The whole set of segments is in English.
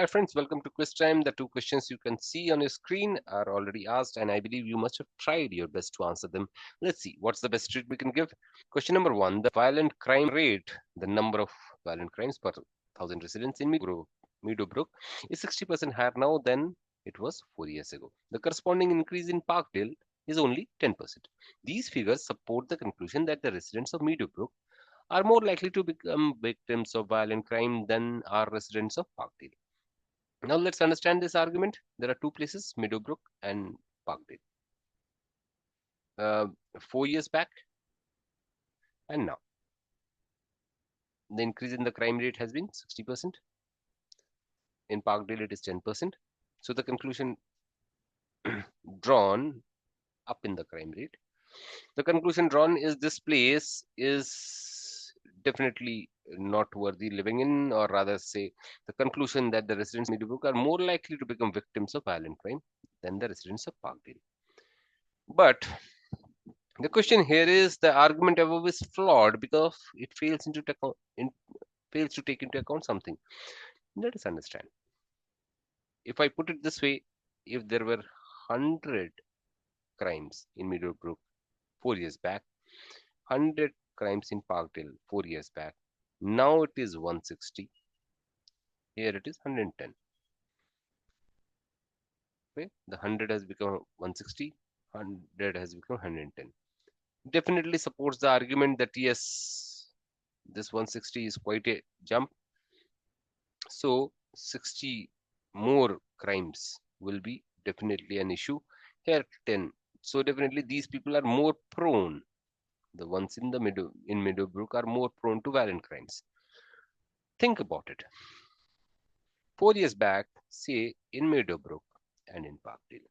Hi friends, welcome to quiz time. The two questions you can see on your screen are already asked, and I believe you must have tried your best to answer them. Let's see what's the best rate we can give. Question number one: the violent crime rate, the number of violent crimes per thousand residents in Meadowbrook is 60% higher now than it was 4 years ago. The corresponding increase in Parkdale is only 10%. These figures support the conclusion that the residents of Meadowbrook are more likely to become victims of violent crime than are residents of Parkdale. Now let's understand this argument. There are two places, Meadowbrook and Parkdale. 4 years back and now. The increase in the crime rate has been 60%. In Parkdale, it is 10%. So the conclusion drawn up in the crime rate. The conclusion drawn is this place is definitely not worthy living in, or rather say the conclusion that the residents of Meadowbrook are more likely to become victims of violent crime than the residents of Parkdale. But the question here is the argument above is flawed because it fails to take into account something. Let us understand. If I put it this way, if there were 100 crimes in Meadowbrook 4 years back, 100 crimes in Parkdale 4 years back, now it is 160. Here it is 110. Okay, the 100 has become 160, 100 has become 110. Definitely supports the argument that yes, this 160 is quite a jump. So 60 more crimes will be definitely an issue. Here 10. So definitely these people are more prone. The ones in the Meadowbrook are more prone to violent crimes. Think about it. 4 years back, say in Meadowbrook and in Parkdale,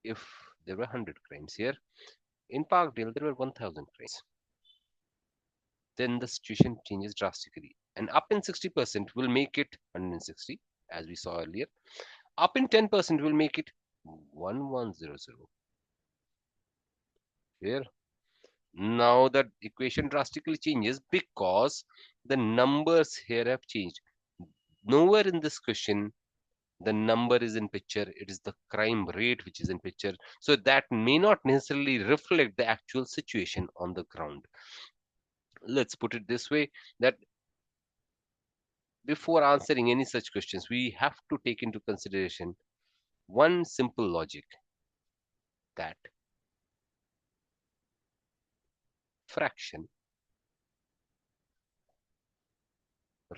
if there were 100 crimes here, in Parkdale there were 1,000 crimes. Then the situation changes drastically. And up in 60% will make it 160, as we saw earlier. Up in 10% will make it 1100. Here, now the equation drastically changes because the numbers here have changed. Nowhere in this question the number is in picture, it is the crime rate which is in picture. So that may not necessarily reflect the actual situation on the ground. Let's put it this way, that before answering any such questions, we have to take into consideration one simple logic, that fraction,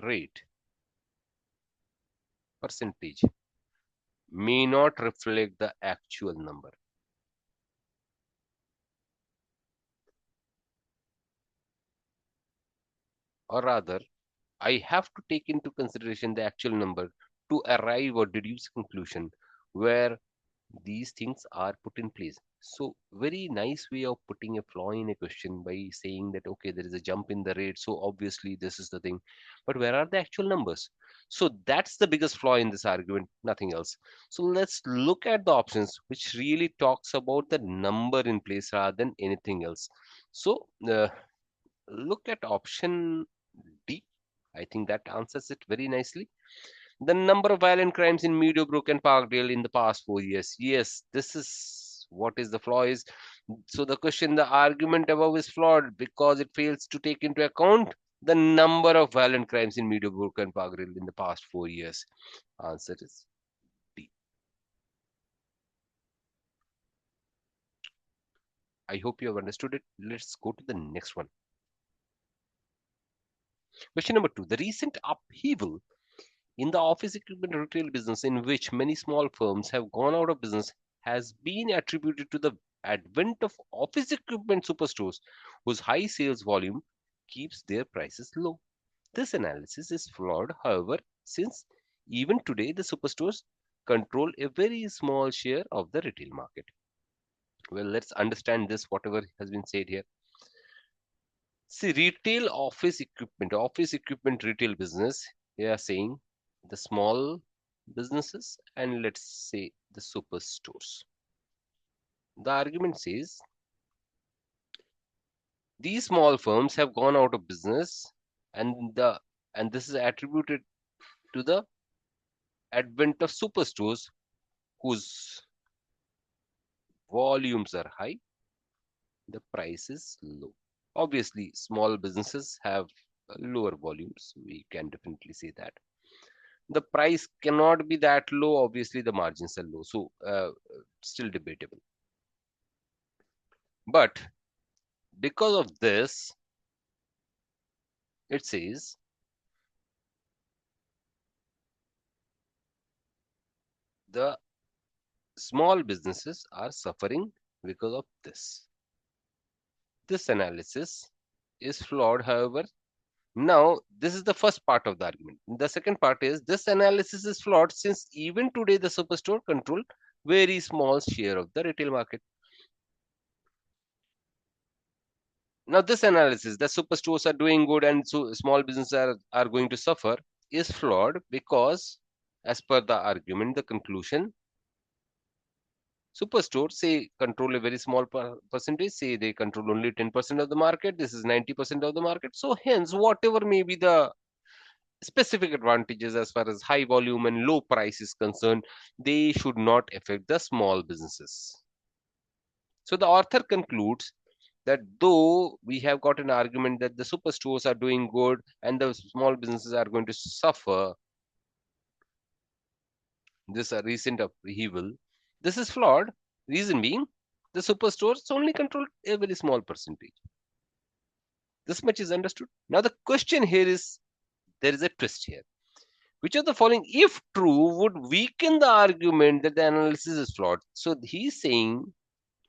rate, percentage may not reflect the actual number. Or rather, I have to take into consideration the actual number to arrive or deduce a conclusion where these things are put in place. So very nice way of putting a flaw in a question by saying that okay, there is a jump in the rate, so obviously this is the thing. But where are the actual numbers? So that's the biggest flaw in this argument, nothing else. So let's look at the options which really talks about the number in place rather than anything else. So look at option D. I think that answers it very nicely. The number of violent crimes in Meadowbrook and Parkdale in the past 4 years. Yes, this is what is the flaw is. So the question, the argument above is flawed because it fails to take into account the number of violent crimes in Meadowbrook and Parkdale in the past 4 years. Answer is D. I hope you have understood it. Let's go to the next one. Question number 2. The recent upheaval in the office equipment retail business, in which many small firms have gone out of business, has been attributed to the advent of office equipment superstores whose high sales volume keeps their prices low. This analysis is flawed, however, since even today the superstores control a very small share of the retail market. Well, let's understand this, whatever has been said here. See, retail office equipment retail business, they are saying the small businesses and let's say the superstores. The argument says these small firms have gone out of business and this is attributed to the advent of superstores whose volumes are high, the price is low. Obviously, small businesses have lower volumes. We can definitely say that. The price cannot be that low. Obviously, the margins are low. So, still debatable. But because of this, it says the small businesses are suffering because of this. This analysis is flawed, however. Now, this is the first part of the argument. The second part is this analysis is flawed since even today the superstore control very small share of the retail market. Now, this analysis that superstores are doing good and so small businesses are going to suffer is flawed because, as per the argument, the conclusion, superstores say control a very small percentage, say they control only 10% of the market, this is 90% of the market. So, hence, whatever may be the specific advantages as far as high volume and low price is concerned, they should not affect the small businesses. So, the author concludes that though we have got an argument that the superstores are doing good and the small businesses are going to suffer this recent upheaval, this is flawed. Reason being, the superstores only control a very small percentage. This much is understood. Now, the question here is there is a twist here. Which of the following, if true, would weaken the argument that the analysis is flawed? So he's saying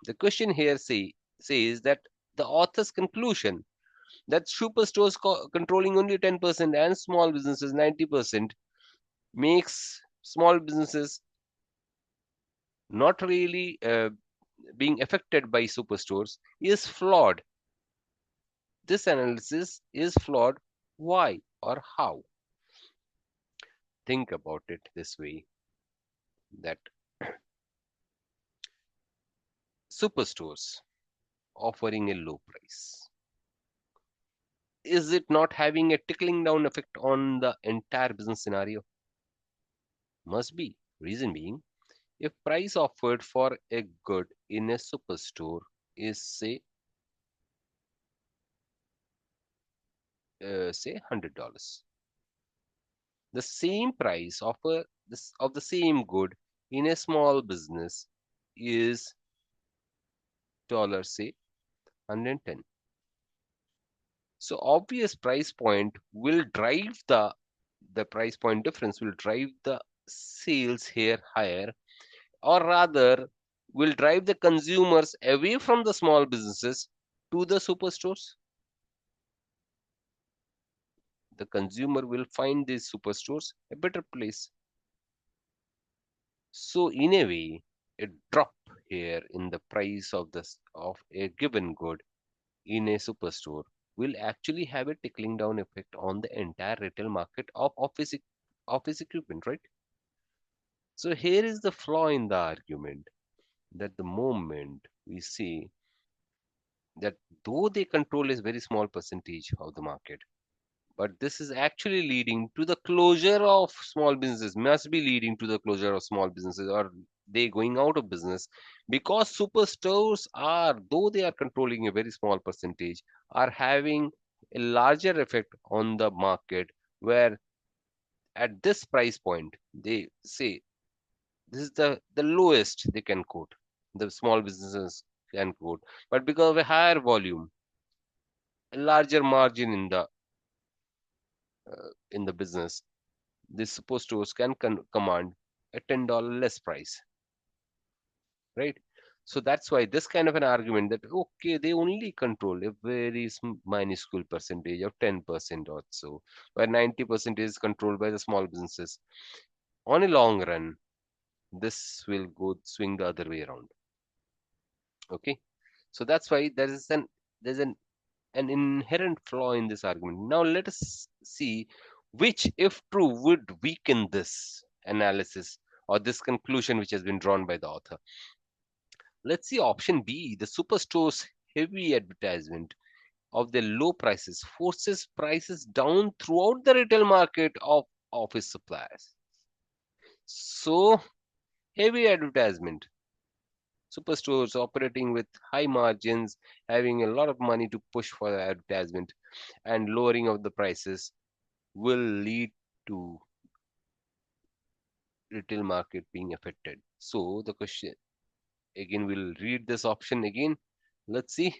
the question here says that the author's conclusion that superstores controlling only 10% and small businesses 90% makes small businesses not really being affected by superstores is flawed. This analysis is flawed. Why or how? Think about it this way, that superstores offering a low price, is it not having a trickling down effect on the entire business scenario? Must be. Reason being, if price offered for a good in a superstore is say $100, the same price of the same good in a small business is say 110. So obvious price point will drive the price point difference will drive the sales here higher, or rather will drive the consumers away from the small businesses to the superstores. The consumer will find these superstores a better place. So in a way, a drop here in the price of a given good in a superstore will actually have a trickling down effect on the entire retail market of office equipment, right? So here is the flaw in the argument, that the moment we see that though they control a very small percentage of the market, but this is actually leading to the closure of small businesses, must be leading to the closure of small businesses, or they going out of business, because superstores are, though they are controlling a very small percentage, are having a larger effect on the market, where at this price point they say this is the lowest they can quote, the small businesses can quote, but because of a higher volume, a larger margin in the business, these superstores can command a $10 less price, right? So that's why this kind of an argument that okay, they only control a very minuscule percentage of 10% or so, where 90% is controlled by the small businesses. On a long run, this will go swing the other way around. Okay, so that's why there's an inherent flaw in this argument. Now let us see which, if true, would weaken this analysis or this conclusion which has been drawn by the author. Let's see option B. The superstore's heavy advertisement of their low prices forces prices down throughout the retail market of office supplies. So, heavy advertisement. Superstores operating with high margins, having a lot of money to push for the advertisement and lowering of the prices will lead to retail market being affected. So the question again, we'll read this option again. Let's see.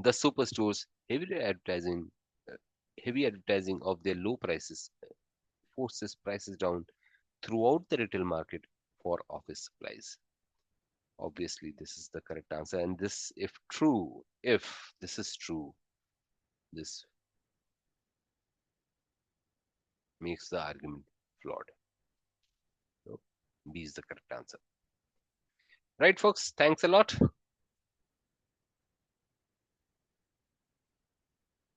The superstores uh, heavy advertising of their low prices forces prices down throughout the retail market for office supplies. Obviously, this is the correct answer. And this, if this is true, this makes the argument flawed. So B is the correct answer. Right, folks? Thanks a lot.